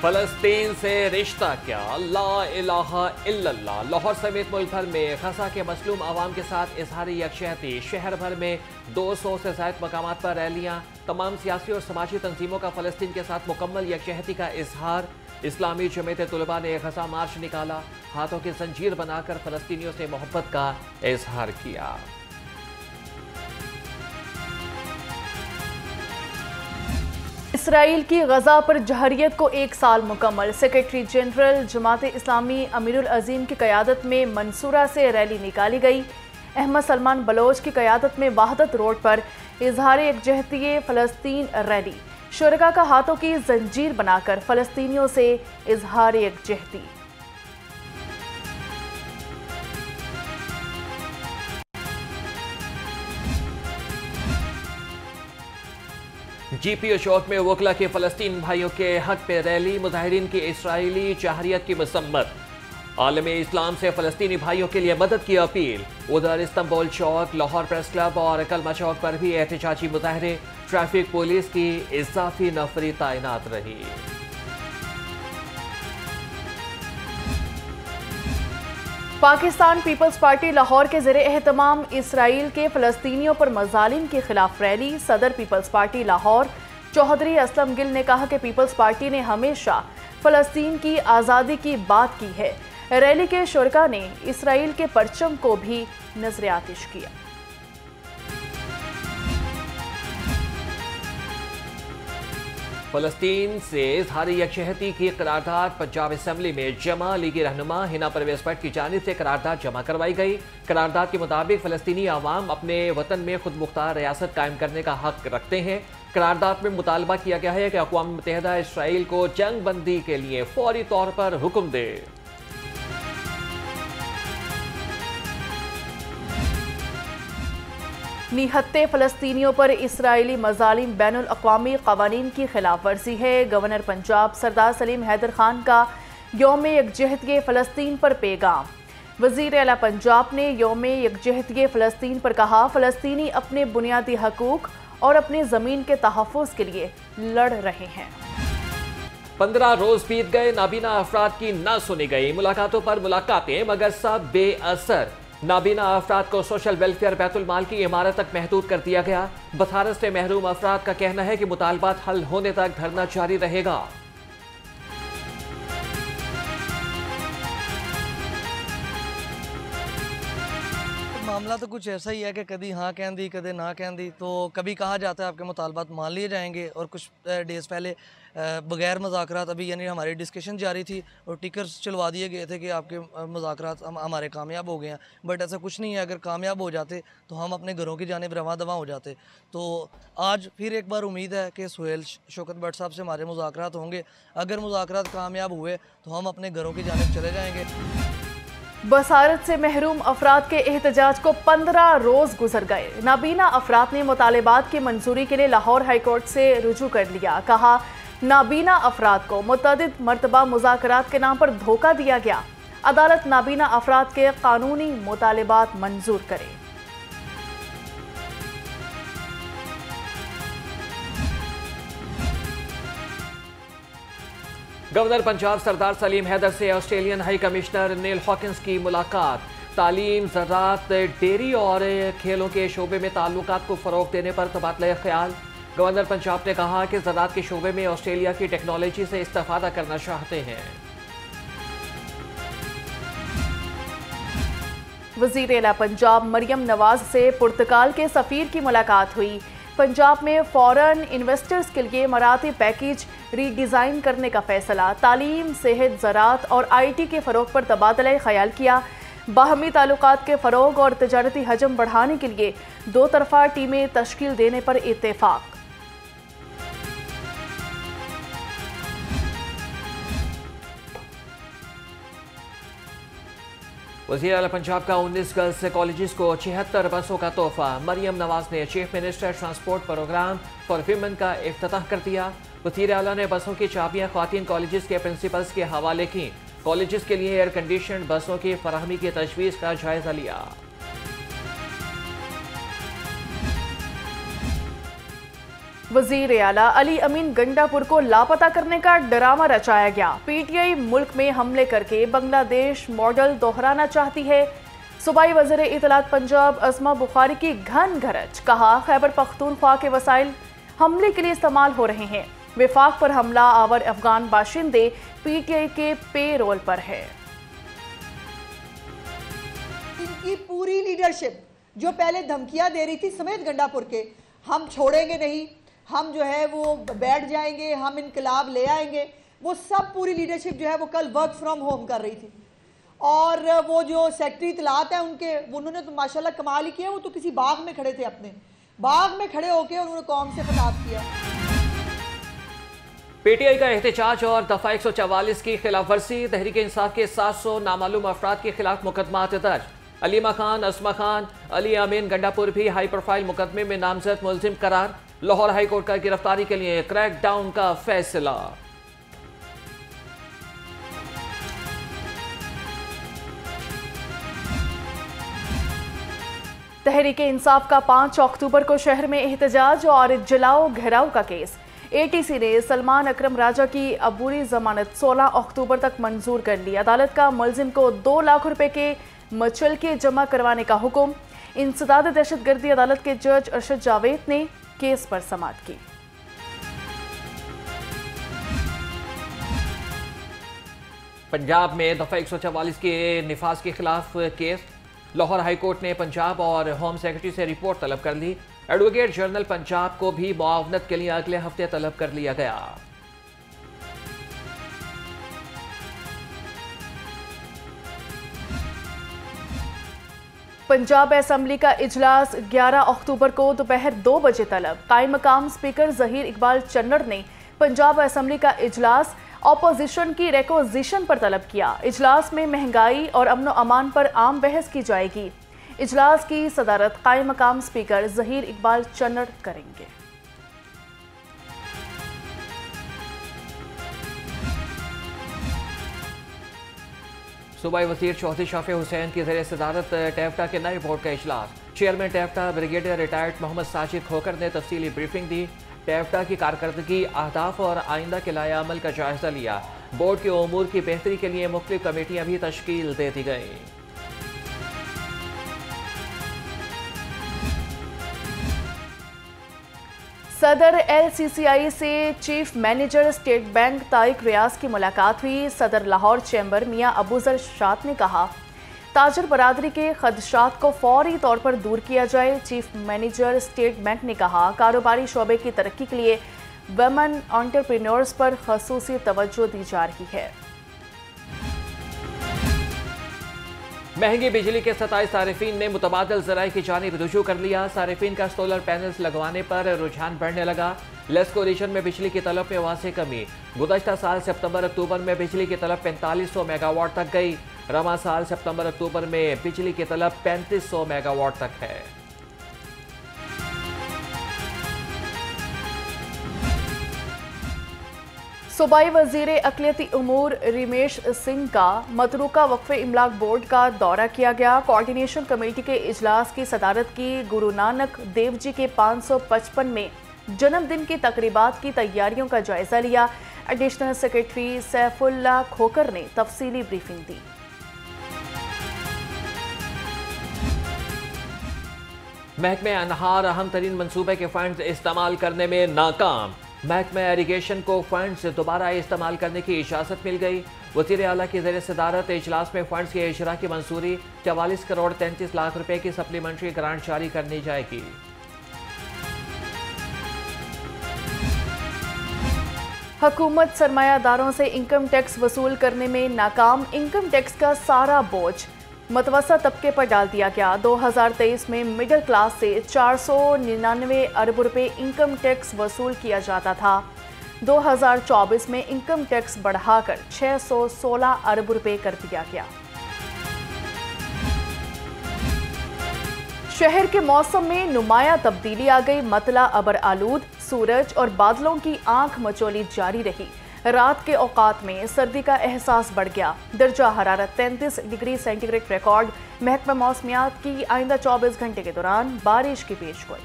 फलस्तीन से रिश्ता क्या, ला इलाहा इल्लल्लाह। लाहौर समेत मुल्क भर में गजा के मसलूम आवाम के साथ इजहार यकजहती। शहर भर में 200 से ज़ायद मकामात पर रैलियाँ। तमाम सियासी और समाजी तंजीमों का फलस्तीन के साथ मुकम्मल यकजहती का इजहार। इस्लामी जमीयत तुलबा ने गजा मार्च निकाला, हाथों की जंजीर बनाकर फलस्तीनियों से मोहब्बत का इजहार किया। इसराइल की गजा पर जहरियत को 1 साल मुकम्मल। सेक्रेटरी जनरल जमात इस्लामी अमीरुल अजीम की क़यादत में मंसूरा से रैली निकाली गई। अहमद सलमान बलोच की क़यादत में वहदत रोड पर इजहार यकजहती फ़लस्तीन रैली। शुरका का हाथों की जंजीर बनाकर फ़लस्तीनियों से इजहार यकजहती। GPO चौक में वकला के फलस्तीन भाइयों के हक पे रैली। मुजाहिरीन की इसराइली जहरियत की मसम्मत। आलम इस्लाम से फलस्तीनी भाइयों के लिए मदद की अपील। उधर इस्तंबुल चौक, लाहौर प्रेस क्लब और कलमा चौक पर भी एहतजाजी मुजाहरे। ट्रैफिक पुलिस की इजाफी नफरी तैनात रही। पाकिस्तान पीपल्स पार्टी लाहौर के ज़ेरे एहतमाम इसराइल के फ़लस्तीनियों पर मज़ालिम के खिलाफ रैली। सदर पीपल्स पार्टी लाहौर चौधरी असलम गिल ने कहा कि पीपल्स पार्टी ने हमेशा फ़लस्तीन की आज़ादी की बात की है। रैली के शुरका ने इसराइल के परचम को भी नजर आतिश किया। फलस्तीन से इजहार यकजहती की करारदाद पंजाब असम्बली में जमा। लीगी रहनुमा हिना परवेज भट्ट की जानिब से करारदाद जमा करवाई गई। करारदाद के मुताबिक फलस्तीनी आवाम अपने वतन में खुद मुख्तार रियासत कायम करने का हक रखते हैं। करारदाद में मुतालबा किया गया है कि अक़वाम मुत्तहिदा इसराइल को जंग बंदी के लिए फौरी तौर पर हुक्म दे। निहत्ते फ़लस्तीनियों पर इसराइली मज़ालिम बैनुल अक़वामी क़वानीन की खिलाफ वर्जी है। गवर्नर पंजाब सरदार सलीम हैदर खान का यौम यकजहती फ़लस्तीन पर पैगाम। वज़ीर आला पंजाब ने यौम यकजहती फ़लस्तीन पर कहा, फ़लस्तीनी अपने बुनियादी हकूक़ और अपनी ज़मीन के तहफ़्फ़ुज़ के लिए लड़ रहे हैं। 15 रोज बीत गए, नाबीना अफराद की न सुनी गई। मुलाकातों पर मुलाकातें मगर सब बेअसर। नाबीना अफराद को सोशल वेलफेयर बैतुल माल की इमारत तक महदूद कर दिया गया। बसारत से महरूम अफराद का कहना है कि मुतालबात हल होने तक धरना जारी रहेगा। मामला तो कुछ ऐसा ही है कि कभी हाँ कह दी कभी ना कह दी। तो कभी कहा जाता है आपके मुतालबात मान लिए जाएंगे, और कुछ डेज़ पहले बगैर मुज़ाकरात अभी यानी हमारी डिस्कशन जारी थी और टिकर्स चलवा दिए गए थे कि आपके मुज़ाकरात हमारे कामयाब हो गए हैं। बट ऐसा कुछ नहीं है। अगर कामयाब हो जाते तो हम अपने घरों की जानिब रवां दवां हो जाते। तो आज फिर एक बार उम्मीद है कि सुहेल शौकत भट्ट साहब से हमारे मुज़ाकरात होंगे। अगर मुज़ाकरात कामयाब हुए तो हम अपने घरों की जानिब चले जाएंगे। बसारत से महरूम अफराद के एहतजाज को 15 रोज गुजर गए। नाबीना अफराद ने मुतालबात की मंजूरी के लिए लाहौर हाई कोर्ट से रुजू कर लिया। कहा, नाबीना अफराद को मुतअद्दिद मरतबा मुज़ाकरात के नाम पर धोखा दिया गया। अदालत नाबीना अफराद के कानूनी मुतालबात मंजूर करे। गवर्नर पंजाब सरदार सलीम हैदर से ऑस्ट्रेलियन हाई कमिश्नर नील हॉकिंस की मुलाकात। तालीम, ज़राअत, डेयरी और खेलों के शोबे में ताल्लुकात को फ़रोग़ देने पर तबादला ख्याल। गवर्नर पंजाब ने कहा कि ज़राअत के शोबे में ऑस्ट्रेलिया की टेक्नोलॉजी से इस्तेफ़ादा करना चाहते हैं। वज़ीर आला पंजाब मरियम नवाज से पुर्तगाल के सफ़ीर की मुलाकात हुई। पंजाब में फ़ॉरेन इन्वेस्टर्स के लिए मराठी पैकेज रीडिज़ाइन करने का फैसला। तालीम, सेहत, ज़राअत और IT के फ़रोग़ पर तबादला ख्याल किया। बाहमी ताल्लुकात के फ़रोग़ और तजारती हजम बढ़ाने के लिए 2 तरफ़ा टीमें तश्कील देने पर इत्तेफ़ाक़। वज़ीर आला पंजाब का 19 गर्ल्स कॉलेजेस को 76 बसों का तोहफा। मरियम नवाज ने chief minister transport programme for women का इफ्तिताह कर दिया। वज़ीर आला ने बसों की चाबियां ख़वातीन कॉलेजेस के प्रिंसिपल्स के हवाले की। कॉलेजेस के लिए एयर कंडीशन बसों की फराहमी की तजवीज़ का जायजा लिया। वजीर आला अली अमीन गंडापुर को लापता करने का ड्रामा रचाया गया। पीटीआई मुल्क में हमले करके बांग्लादेश मॉडल दोहराना चाहती है। सूबाई वज़ीर इत्तलात पंजाब अस्मा बुखारी की घन घरच, कहा खैबर पख्तूनख्वा के वसाइल हमले के लिए इस्तेमाल हो रहे हैं। विफाक पर हमला आवर अफगान बाशिंदे पीटीआई के पे रोल पर है। इनकी पूरी लीडरशिप जो पहले धमकियां दे रही थी समेत गंडापुर के, हम छोड़ेंगे नहीं, हम जो है वो बैठ जाएंगे, हम इनकलाब ले आएंगे, वो सब पूरी लीडरशिप जो है वो कल वर्क फ्रॉम होम कर रही थी। और वो जो सेक्रेटरी इत्तलात है उनके, उन्होंने तो माशाल्लाह कमाल ही किया। वो तो किसी बाग में खड़े थे, अपने बाग में खड़े होकर उन्होंने कौम से खिताब किया। पीटीआई का एहतजाज और दफा 144 की खिलाफ वर्जी। तहरीक इंसाफ के 700 नामालूम अफराद के खिलाफ मुकदमा दर्ज। अलीमा खान, अस्मा खान, अली अमीन गंडापुर भी हाई प्रोफाइल मुकदमे में नामजद मुलजिम करार। लाहौर हाई कोर्ट का गिरफ्तारी के लिए क्रैकडाउन का फैसला। तहरीक इंसाफ का 5 अक्टूबर को शहर में एहतजाज और जलाओ घेराव का केस। एटीसी ने सलमान अकरम राजा की अबूरी जमानत 16 अक्टूबर तक मंजूर कर ली। अदालत का मुलजिम को 2 लाख रुपए के मचलके जमा करवाने का हुक्म। इंसदाद दहशतगर्दी अदालत के जज अरशद जावेद ने केस पर समाअत की। पंजाब में दफा 144 के निफाज के खिलाफ केस। लाहौर हाई कोर्ट ने पंजाब और होम सेक्रेटरी से रिपोर्ट तलब कर ली। एडवोकेट जनरल पंजाब को भी मुआवनत के लिए अगले हफ्ते तलब कर लिया गया। पंजाब असेंबली का इजलास 11 अक्टूबर को दोपहर 2 बजे तलब। कायम मकाम स्पीकर जहीर इकबाल चन्नड़ ने पंजाब असेंबली का इजलास ऑपोजिशन की रिक्वेजिशन पर तलब किया। इजलास में महंगाई और अमन अमान पर आम बहस की जाएगी। इजलास की सदारत कायम मकाम स्पीकर जहीर इकबाल चन्नड़ करेंगे। सूबाई वजीर चौधरी शाफी हुसैन की ज़रिए सदारत टैफ्टा के नए बोर्ड का इजलास। चेयरमैन टैफ्टा ब्रिगेडियर रिटायर्ड मोहम्मद साजिद खोकर ने तफसीली ब्रीफिंग दी। टैफ्टा की कारकर्दगी, अहदाफ और आइंदा के लाए अमल का जायजा लिया। बोर्ड के उमूर की बेहतरी के लिए मुख्तलिफ कमेटियां भी तश्कील दे दी गई। सदर LCCI से chief manager State Bank Tariq Riaz की मुलाकात हुई। सदर लाहौर चैम्बर मियां अबूजर शात ने कहा ताजर बरादरी के खदशात को फौरी तौर पर दूर किया जाए। चीफ मैनेजर स्टेट बैंक ने कहा कारोबारी शोबे की तरक्की के लिए वुमेन एंटरप्रेन्योर्स पर खसूसी तवज्जो दी जा रही है। महंगी बिजली के 27 सारिफीन ने मुतबादल ज़राए की जानिब रुजू कर लिया। सारिफीन का सोलर पैनल्स लगवाने पर रुझान बढ़ने लगा। लेस्को रीजन में बिजली की तलब में वाज़ेह कमी। गुज़श्ता साल सितंबर अक्टूबर में बिजली की तलब 4500 मेगावाट तक गई। रवा साल सितंबर अक्टूबर में बिजली की तलब 3500 मेगावाट तक है। सूबाई वजीर अक़लियती उमूर रिमेश सिंह का मतरूका वक्फे इमलाक बोर्ड का दौरा किया गया। कोऑर्डिनेशन कमेटी के इजलास की सदारत की। गुरु नानक देव जी के 555 में जन्मदिन की तकरीबात की तैयारियों का जायजा लिया। एडिशनल सेक्रेटरी सैफुल्लाह खोकर ने तफसीली ब्रीफिंग दी। महकमे अनहार अहम तरीन मनसूबे के फंड्स इस्तेमाल करने में नाकाम। महकमा इरिगेशन को फंड्स दोबारा इस्तेमाल करने की इजाज़त मिल गई। वज़ीर आला की ज़रिए सदारत इजलास में फंड्स के इजरा की मंजूरी। 44 करोड़ 33 लाख रुपए की सप्लीमेंट्री ग्रांट जारी करनी जाएगी। हुकूमत सरमायादारों से इनकम टैक्स वसूल करने में नाकाम। इनकम टैक्स का सारा बोझ मतवसत तबके पर डाल दिया गया। 2023 में मिडिल क्लास से 499 अरब रुपए इनकम टैक्स वसूल किया जाता था। 2024 में इनकम टैक्स बढ़ाकर 616 अरब रुपए कर दिया गया। शहर के मौसम में नुमाया तब्दीली आ गई। मतला अबर आलूद, सूरज और बादलों की आंख मचोली जारी रही। रात के औकात में सर्दी का एहसास बढ़ गया। दर्जा हरारत 33 डिग्री सेंटीग्रेड रिकॉर्ड। महकमा मौसमियात की आइंदा 24 घंटे के दौरान बारिश की पेशगोई।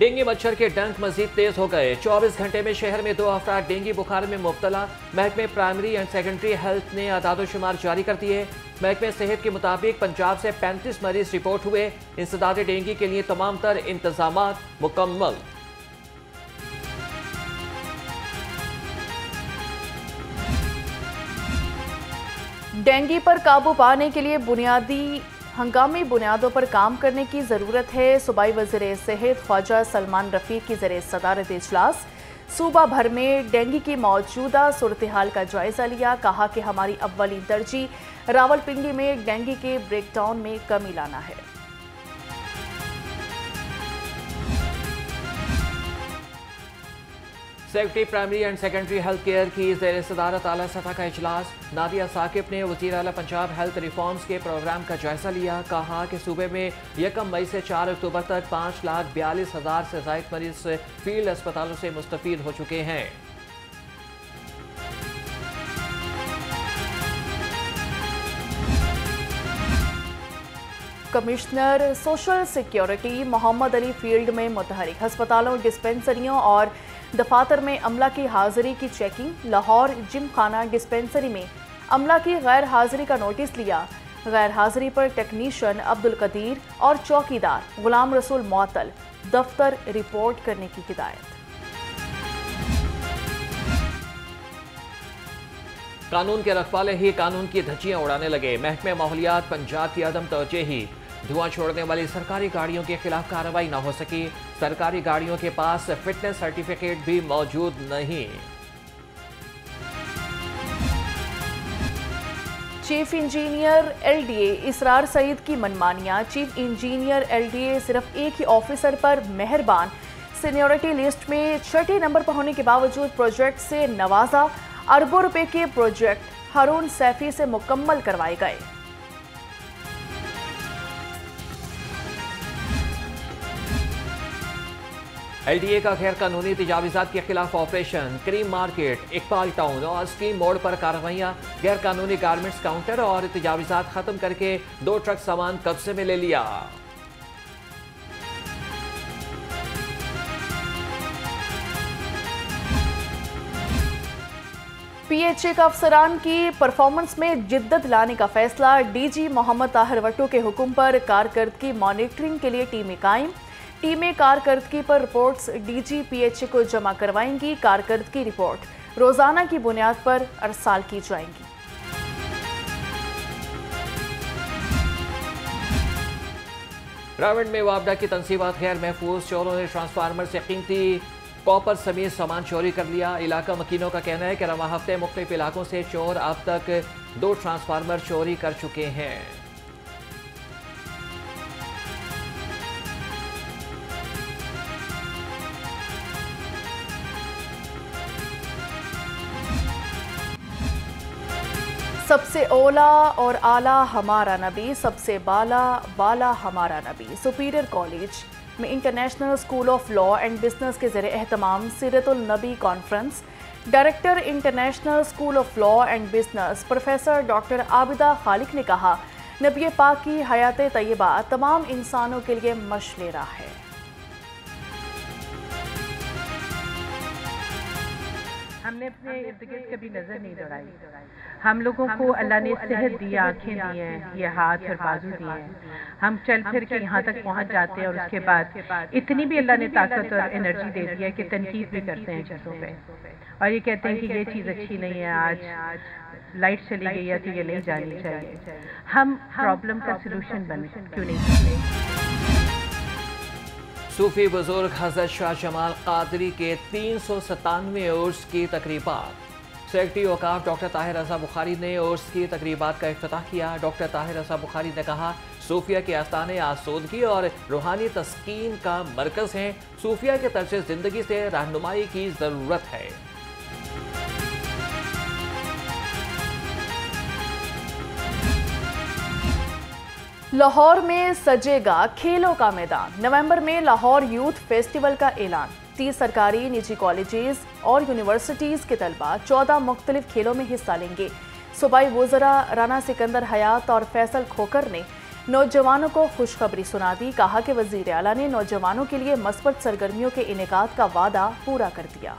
डेंगू मच्छर के डंक मजीद तेज हो गए। 24 घंटे में शहर में 2 अफराद डेंगू बुखार में मुब्तला। महकमे प्राइमरी एंड सेकेंडरी हेल्थ ने आदादोशुमार जारी कर दिए। महकमे सेहत के मुताबिक पंजाब से 35 मरीज रिपोर्ट हुए। इंसदाद डेंगू के लिए तमाम तर इंतजामात मुकम्मल। डेंगू पर काबू पाने के लिए हंगामी बुनियादों पर काम करने की ज़रूरत है। सूबाई वज़ीर सेहत ख्वाजा सलमान रफ़ीक की ज़रिए सदारत इजलास। सूबा भर में डेंगू की मौजूदा सूरत हाल का जायज़ा लिया। कहा कि हमारी अव्वली तरजीह रावलपिंडी में डेंगू के ब्रेकडाउन में कमी लाना है। Secretary primary and secondary health care की ज़ेर सदारत आला सतह का इजलास। नादिया साकिब ने वज़ीर आला पंजाब हेल्थ रिफॉर्म्स के प्रोग्राम का जायजा लिया। कहा कि सूबे में 1 मई से 4 अक्टूबर तक 5,42,000 से ज़ायद मरीज फील्ड अस्पतालों से मुस्तफ़ीद हो चुके हैं। Commissioner social security Mohammad Ali field में मुतहरिक। अस्पतालों, डिस्पेंसरियों और दफातर में अमला की हाजिरी की चेकिंग। लाहौर जिम खाना डिस्पेंसरी में अमला की गैर हाजिरी का नोटिस लिया। गैर हाजिरी पर टेक्नीशियन अब्दुल कदीर और चौकीदार गुलाम रसूल मुअत्तल। दफ्तर रिपोर्ट करने की हिदायत। कानून के रखवाले ही कानून की धज्जियां उड़ाने लगे। महकमे माहौलियात पंजाब की अदम तवज्जोही। धुआं छोड़ने वाली सरकारी गाड़ियों के खिलाफ कार्रवाई न हो सकी। सरकारी गाड़ियों के पास फिटनेस सर्टिफिकेट भी मौजूद नहीं। चीफ इंजीनियर एलडीए इसरार सईद की मनमानियां। चीफ इंजीनियर एलडीए सिर्फ एक ही ऑफिसर पर मेहरबान। सीनियरिटी लिस्ट में 6 नंबर पर होने के बावजूद प्रोजेक्ट से नवाजा। अरबों रुपए के प्रोजेक्ट हारून सैफी से मुकम्मल करवाए गए। एलडीए का गैर कानूनी तजावीज़ात के खिलाफ operation. Cream market, Iqbal town और स्कीम मोड़ पर कार्रवाइयाँ। गैर कानूनी गारमेंट्स काउंटर और तजावीज़ात खत्म करके 2 ट्रक सामान कब्जे में ले लिया। पीएचए का अफसरान की परफॉर्मेंस में जिद्दत लाने का फैसला। डीजी मोहम्मद ताहिर वट्टू के हुक्म पर कारकर्दगी मॉनिटरिंग के लिए टीमें कायम। टीमें कारकर्दगी पर रिपोर्ट्स डीजी पीएचए को जमा करवाएंगी। कारकर्दगी रिपोर्ट रोजाना की बुनियाद पर अरसाल की जाएंगी। रावण में वापडा की तनसीबात गैर महफूज। चोरों ने ट्रांसफार्मर से कीमती कॉपर समेत सामान चोरी कर लिया। इलाका मकीनों का कहना है कि रवा हफ्ते मुख्तलिफ इलाकों से चोर अब तक 2 ट्रांसफार्मर चोरी कर चुके हैं। सबसे ओला और आला हमारा नबी, सबसे बाला हमारा नबी। सुपीरियर कॉलेज में international school of law and business के ज़रिए एहतमाम सीरतुल नबी conference. Director international school of law and business professor doctor Abida Khaliq ने कहा, नबी पाक की हयात तैयबा तमाम इंसानों के लिए मशलेरा है। हमने अपने इर्द गिर्द कभी नजर नहीं दौड़ाई। हम लोगों को अल्लाह ने सेहत दी, आंखें दी हैं, ये हाथ और बाजू दिए हैं। हम चल फिर के यहाँ तक पहुँच जाते हैं और उसके बाद इतनी भी अल्लाह ने ताकत और एनर्जी दे दी है कि तनकीद भी करते हैं चीज़ों पे और ये कहते हैं कि ये चीज़ अच्छी नहीं है, आज लाइट चली गई है तो ये नहीं जानी चाहिए। हम प्रॉब्लम का सलूशन बन क्यों नहीं। सूफी बुजुर्ग हज़रत शाह जमाल कादरी के 397वें उर्स की तकरीबात। सेक्रेटरी औकाफ डॉक्टर ताहिर रज़ा बुखारी ने उर्स की तकरीबात का इफ्तिताह किया। डॉक्टर ताहिर रज़ा बुखारी ने कहा, सूफिया के आस्थाने आसूदगी और रूहानी तस्कीन का मरकज़ हैं। सूफिया के तर्ज ज़िंदगी से रहनुमाई की ज़रूरत है। लाहौर में सजेगा खेलों का मैदान। नवंबर में लाहौर यूथ फेस्टिवल का ऐलान। 30 सरकारी निजी कॉलेजेस और यूनिवर्सिटीज़ के तलबा 14 मुख्तलिफ खेलों में हिस्सा लेंगे। सूबाई वज़रा राना सिकंदर हयात और फैसल खोकर ने नौजवानों को खुशखबरी सुना दी। कहा कि वज़ीर आला ने नौजवानों के लिए मस्बत सरगर्मियों के इनेकाद का वादा पूरा कर दिया।